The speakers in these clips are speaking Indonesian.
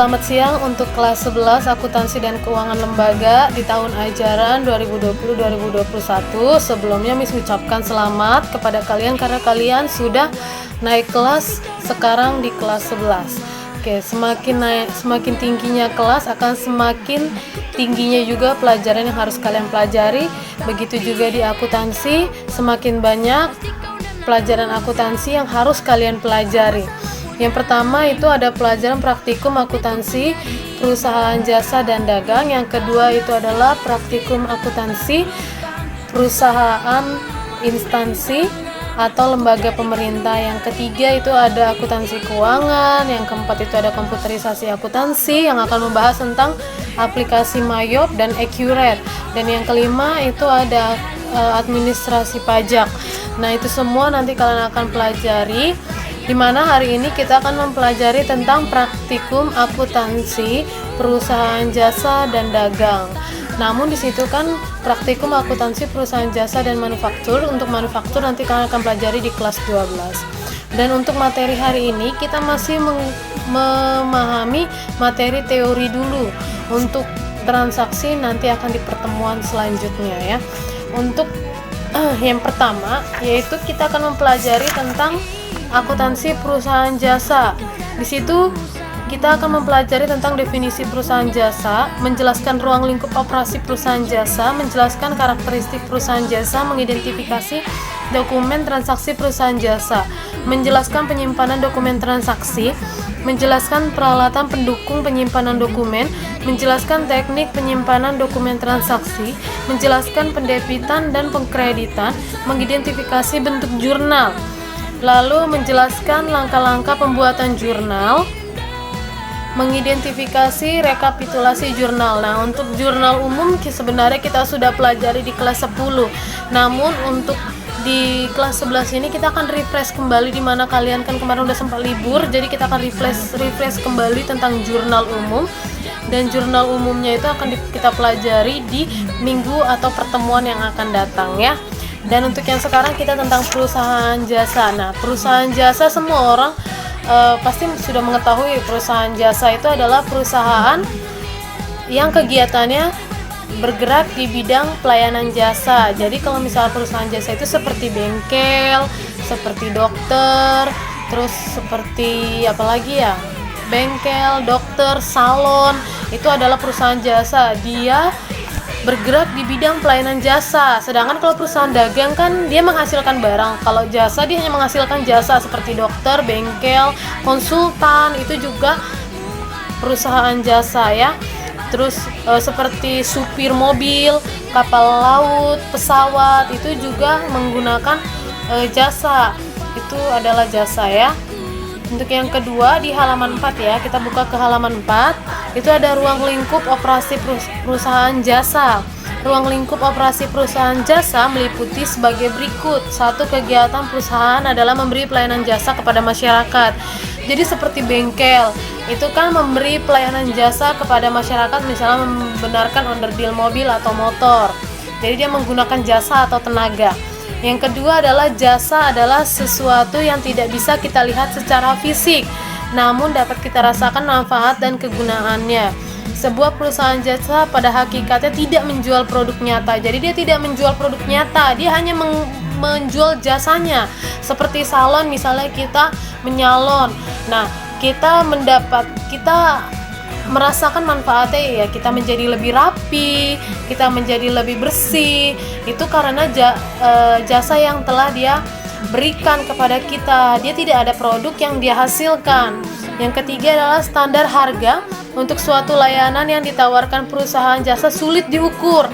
Selamat siang untuk kelas 11 Akuntansi dan Keuangan Lembaga di tahun ajaran 2020-2021. Sebelumnya Miss ucapkan selamat kepada kalian karena kalian sudah naik kelas sekarang di kelas 11. Oke, semakin tingginya kelas akan semakin tingginya juga pelajaran yang harus kalian pelajari. Begitu juga di akuntansi, semakin banyak pelajaran akuntansi yang harus kalian pelajari. Yang pertama itu ada pelajaran praktikum akuntansi perusahaan jasa dan dagang. Yang kedua itu adalah praktikum akuntansi perusahaan instansi atau lembaga pemerintah. Yang ketiga itu ada akuntansi keuangan. Yang keempat itu ada komputerisasi akuntansi yang akan membahas tentang aplikasi Mayop dan Accurate. Dan yang kelima itu ada administrasi pajak. Nah, itu semua nanti kalian akan pelajari, di mana hari ini kita akan mempelajari tentang praktikum akuntansi perusahaan jasa dan dagang. Namun di situ kan praktikum akuntansi perusahaan jasa dan manufaktur. Untuk manufaktur nanti kalian akan pelajari di kelas 12. Dan untuk materi hari ini kita masih memahami materi teori dulu. Untuk transaksi nanti akan di pertemuan selanjutnya ya. Untuk yang pertama yaitu kita akan mempelajari tentang akuntansi perusahaan jasa. Di situ kita akan mempelajari tentang definisi perusahaan jasa, menjelaskan ruang lingkup operasi perusahaan jasa, menjelaskan karakteristik perusahaan jasa, mengidentifikasi dokumen transaksi perusahaan jasa, menjelaskan penyimpanan dokumen transaksi, menjelaskan peralatan pendukung penyimpanan dokumen, menjelaskan teknik penyimpanan dokumen transaksi, menjelaskan pendebitan dan pengkreditan, mengidentifikasi bentuk jurnal, lalu menjelaskan langkah-langkah pembuatan jurnal, mengidentifikasi rekapitulasi jurnal. Nah, untuk jurnal umum sebenarnya kita sudah pelajari di kelas 10. Namun untuk di kelas 11 ini kita akan refresh kembali, di mana kalian kan kemarin udah sempat libur, jadi kita akan refresh kembali tentang jurnal umum. Dan jurnal umumnya itu akan kita pelajari di minggu atau pertemuan yang akan datang ya. Dan untuk yang sekarang kita tentang perusahaan jasa. Nah, perusahaan jasa semua orang pasti sudah mengetahui perusahaan jasa itu adalah perusahaan yang kegiatannya bergerak di bidang pelayanan jasa. Jadi kalau misalnya perusahaan jasa itu seperti bengkel, seperti dokter, terus seperti apa lagi ya? Bengkel, dokter, salon, itu adalah perusahaan jasa. Dia bergerak di bidang pelayanan jasa. Sedangkan kalau perusahaan dagang kan dia menghasilkan barang. Kalau jasa dia hanya menghasilkan jasa seperti dokter, bengkel, konsultan, itu juga perusahaan jasa ya. Terus seperti supir mobil, kapal laut, pesawat, itu juga menggunakan jasa. Itu adalah jasa ya. Untuk yang kedua di halaman 4 ya, kita buka ke halaman 4. Itu ada ruang lingkup operasi perusahaan jasa. Ruang lingkup operasi perusahaan jasa meliputi sebagai berikut. 1. Kegiatan perusahaan adalah memberi pelayanan jasa kepada masyarakat. Jadi seperti bengkel, itu kan memberi pelayanan jasa kepada masyarakat, misalnya membenarkan onderdil mobil atau motor. Jadi dia menggunakan jasa atau tenaga. Yang kedua adalah jasa adalah sesuatu yang tidak bisa kita lihat secara fisik, namun dapat kita rasakan manfaat dan kegunaannya. Sebuah perusahaan jasa pada hakikatnya tidak menjual produk nyata. Jadi dia tidak menjual produk nyata, dia hanya menjual jasanya. Seperti salon, misalnya kita menyalon. Nah, kita merasakan manfaatnya ya, kita menjadi lebih rapi, kita menjadi lebih bersih. Itu karena jasa yang telah dia berikan kepada kita. Dia tidak ada produk yang dia hasilkan. Yang ketiga adalah standar harga. Untuk suatu layanan yang ditawarkan perusahaan jasa sulit diukur.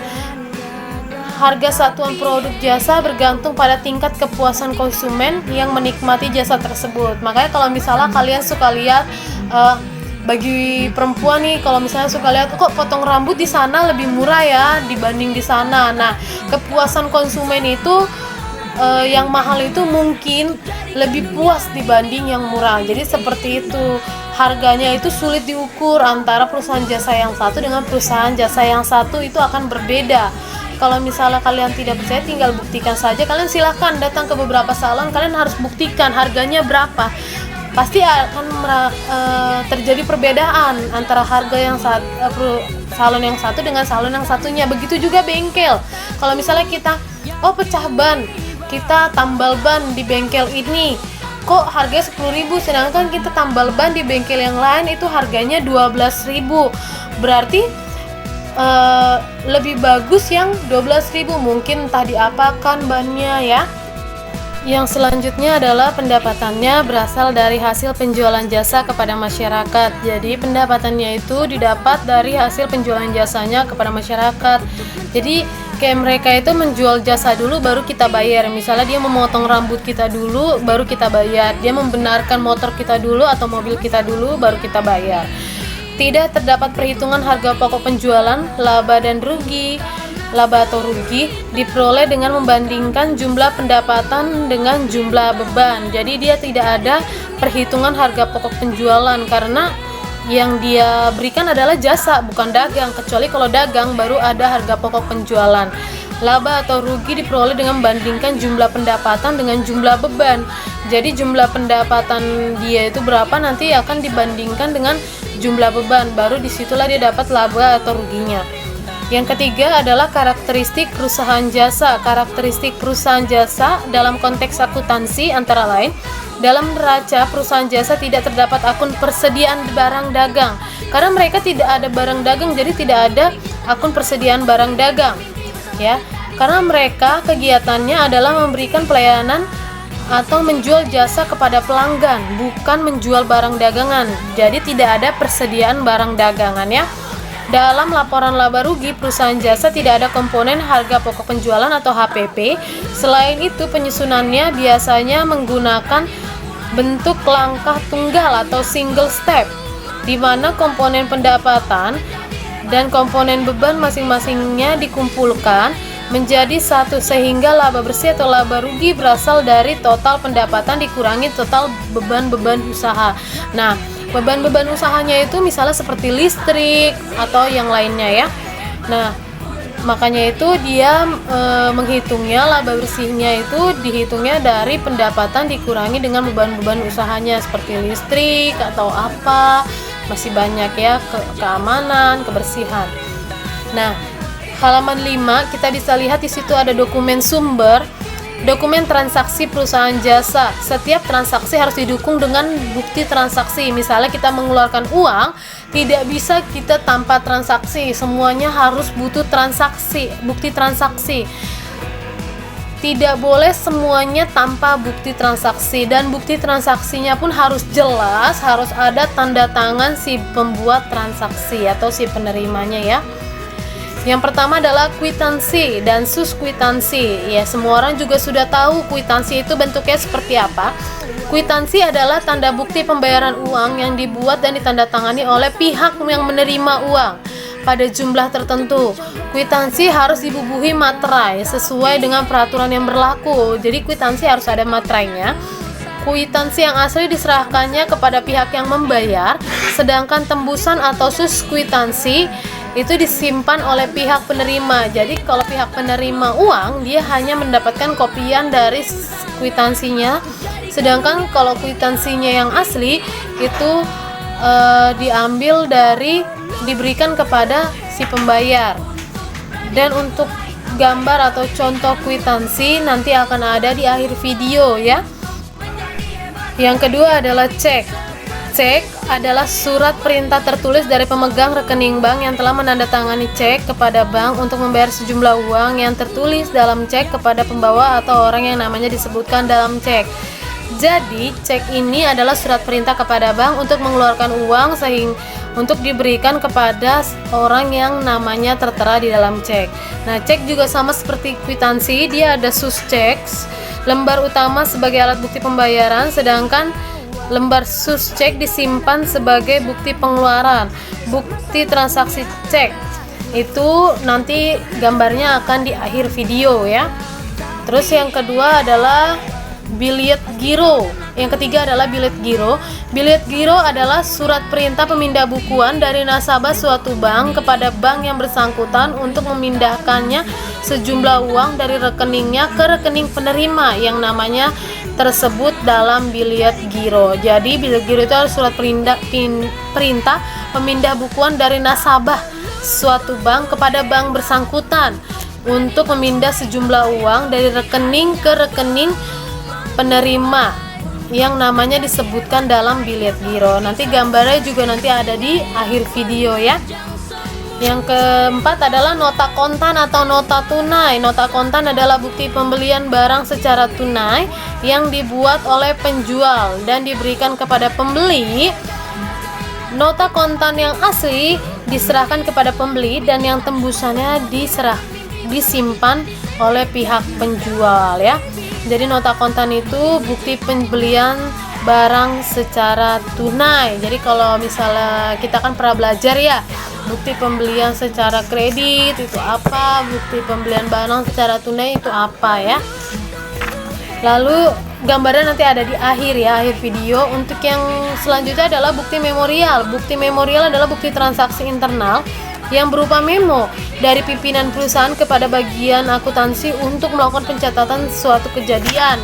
Harga satuan produk jasa bergantung pada tingkat kepuasan konsumen yang menikmati jasa tersebut. Makanya kalau misalnya kalian suka lihat bagi perempuan nih, kalau misalnya suka lihat kok potong rambut di sana lebih murah ya dibanding di sana. Nah, kepuasan konsumen itu yang mahal itu mungkin lebih puas dibanding yang murah. Jadi seperti itu. Harganya itu sulit diukur antara perusahaan jasa yang satu dengan perusahaan jasa yang satu, itu akan berbeda. Kalau misalnya kalian tidak percaya, tinggal buktikan saja. Kalian silahkan datang ke beberapa salon, kalian harus buktikan harganya berapa. pasti akan terjadi perbedaan antara harga yang salon yang satu dengan salon yang satunya. Begitu juga bengkel. Kalau misalnya kita pecah ban, kita tambal ban di bengkel ini kok harganya 10.000, sedangkan kita tambal ban di bengkel yang lain itu harganya 12.000. Berarti lebih bagus yang 12.000, mungkin entah diapakan bannya ya. Yang selanjutnya adalah pendapatannya berasal dari hasil penjualan jasa kepada masyarakat. Jadi pendapatannya itu didapat dari hasil penjualan jasanya kepada masyarakat. Jadi kayak mereka itu menjual jasa dulu baru kita bayar. Misalnya dia memotong rambut kita dulu baru kita bayar. Dia membenarkan motor kita dulu atau mobil kita dulu baru kita bayar. Tidak terdapat perhitungan harga pokok penjualan, laba dan rugi. Laba atau rugi diperoleh dengan membandingkan jumlah pendapatan dengan jumlah beban. Jadi dia tidak ada perhitungan harga pokok penjualan karena yang dia berikan adalah jasa, bukan dagang. Kecuali kalau dagang baru ada harga pokok penjualan. Laba atau rugi diperoleh dengan membandingkan jumlah pendapatan dengan jumlah beban. Jadi jumlah pendapatan dia itu berapa nanti akan dibandingkan dengan jumlah beban, baru disitulah dia dapat laba atau ruginya. Yang ketiga adalah karakteristik perusahaan jasa. Karakteristik perusahaan jasa dalam konteks akuntansi antara lain, dalam neraca perusahaan jasa tidak terdapat akun persediaan barang dagang karena mereka tidak ada barang dagang, jadi tidak ada akun persediaan barang dagang ya, karena mereka kegiatannya adalah memberikan pelayanan atau menjual jasa kepada pelanggan, bukan menjual barang dagangan. Jadi tidak ada persediaan barang dagangan ya. Dalam laporan laba rugi perusahaan jasa tidak ada komponen harga pokok penjualan atau HPP. Selain itu penyusunannya biasanya menggunakan bentuk langkah tunggal atau single step, di mana komponen pendapatan dan komponen beban masing-masingnya dikumpulkan menjadi satu sehingga laba bersih atau laba rugi berasal dari total pendapatan dikurangi total beban-beban usaha. Nah, beban-beban usahanya itu misalnya seperti listrik atau yang lainnya ya. Nah, makanya itu dia menghitungnya laba bersihnya itu dihitungnya dari pendapatan dikurangi dengan beban-beban usahanya seperti listrik atau apa, masih banyak ya, keamanan, kebersihan. Nah, halaman 5 kita bisa lihat di situ ada dokumen sumber. Dokumen transaksi perusahaan jasa. Setiap transaksi harus didukung dengan bukti transaksi. Misalnya kita mengeluarkan uang, tidak bisa kita tanpa transaksi. Semuanya harus butuh transaksi, bukti transaksi. Tidak boleh semuanya tanpa bukti transaksi, dan bukti transaksinya pun harus jelas, harus ada tanda tangan si pembuat transaksi atau si penerimanya ya. Yang pertama adalah kwitansi dan suskwitansi. Ya, semua orang juga sudah tahu kwitansi itu bentuknya seperti apa. Kwitansi adalah tanda bukti pembayaran uang yang dibuat dan ditandatangani oleh pihak yang menerima uang pada jumlah tertentu. Kwitansi harus dibubuhi materai sesuai dengan peraturan yang berlaku. Jadi kwitansi harus ada materainya. Kwitansi yang asli diserahkannya kepada pihak yang membayar, sedangkan tembusan atau suskwitansi itu disimpan oleh pihak penerima. Jadi kalau pihak penerima uang, dia hanya mendapatkan kopian dari kwitansinya, sedangkan kalau kwitansinya yang asli itu diambil dari, diberikan kepada si pembayar. Dan untuk gambar atau contoh kwitansi nanti akan ada di akhir video ya. Yang kedua adalah cek. Cek adalah surat perintah tertulis dari pemegang rekening bank yang telah menandatangani cek kepada bank untuk membayar sejumlah uang yang tertulis dalam cek kepada pembawa atau orang yang namanya disebutkan dalam cek. Jadi, cek ini adalah surat perintah kepada bank untuk mengeluarkan uang untuk diberikan kepada orang yang namanya tertera di dalam cek. Nah, cek juga sama seperti kwitansi, dia ada suschecks, lembar utama sebagai alat bukti pembayaran, sedangkan lembar suschek disimpan sebagai bukti pengeluaran. Bukti transaksi cek itu nanti gambarnya akan di akhir video ya. Terus yang kedua adalah billet giro. Yang ketiga adalah billet giro. Billet giro adalah surat perintah pemindah bukuan dari nasabah suatu bank kepada bank yang bersangkutan untuk memindahkannya sejumlah uang dari rekeningnya ke rekening penerima yang namanya tersebut dalam bilet giro. Jadi bilet giro itu adalah surat perintah pemindah bukuan dari nasabah suatu bank kepada bank bersangkutan untuk memindah sejumlah uang dari rekening ke rekening penerima yang namanya disebutkan dalam bilet giro. Nanti gambarnya juga nanti ada di akhir video ya. Yang keempat adalah nota kontan atau nota tunai. Nota kontan adalah bukti pembelian barang secara tunai yang dibuat oleh penjual dan diberikan kepada pembeli. Nota kontan yang asli diserahkan kepada pembeli dan yang tembusannya disimpan oleh pihak penjual ya. Jadi nota kontan itu bukti pembelian barang secara tunai. Jadi kalau misalnya kita kan pernah belajar ya, bukti pembelian secara kredit itu apa, bukti pembelian barang secara tunai itu apa ya. Lalu gambarnya nanti ada di akhir ya, akhir video. Untuk yang selanjutnya adalah bukti memorial. Bukti memorial adalah bukti transaksi internal yang berupa memo dari pimpinan perusahaan kepada bagian akuntansi untuk melakukan pencatatan suatu kejadian.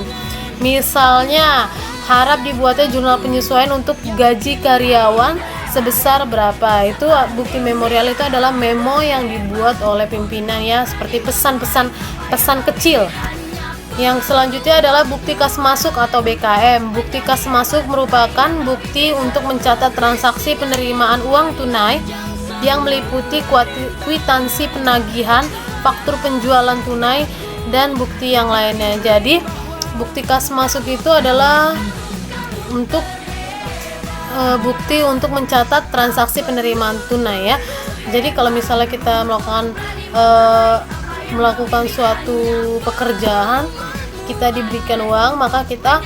Misalnya, harap dibuatnya jurnal penyesuaian untuk gaji karyawan sebesar berapa. Itu bukti memorial itu adalah memo yang dibuat oleh pimpinan ya, seperti pesan kecil. Yang selanjutnya adalah bukti kas masuk atau BKM. Bukti kas masuk merupakan bukti untuk mencatat transaksi penerimaan uang tunai yang meliputi kwitansi penagihan, faktur penjualan tunai, dan bukti yang lainnya. Jadi bukti kas masuk itu adalah untuk bukti untuk mencatat transaksi penerimaan tunai ya. Jadi kalau misalnya kita melakukan suatu pekerjaan, kita diberikan uang, maka kita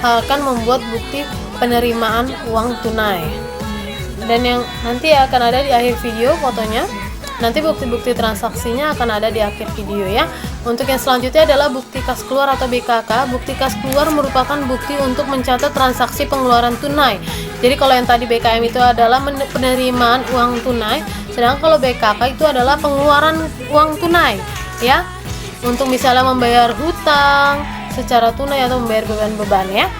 akan membuat bukti penerimaan uang tunai. Dan yang nanti akan ada di akhir video fotonya. Nanti bukti-bukti transaksinya akan ada di akhir video ya. Untuk yang selanjutnya adalah bukti kas keluar atau BKK. Bukti kas keluar merupakan bukti untuk mencatat transaksi pengeluaran tunai. Jadi kalau yang tadi BKM itu adalah penerimaan uang tunai, sedangkan kalau BKK itu adalah pengeluaran uang tunai ya. Untuk misalnya membayar hutang secara tunai atau membayar beban-beban ya.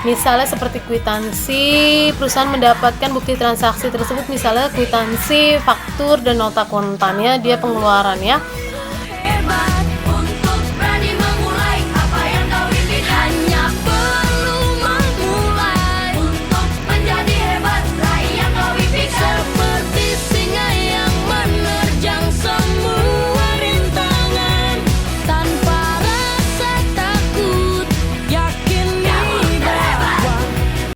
Misalnya seperti kwitansi, perusahaan mendapatkan bukti transaksi tersebut, misalnya kwitansi, faktur, dan nota kontannya, dia pengeluaran ya.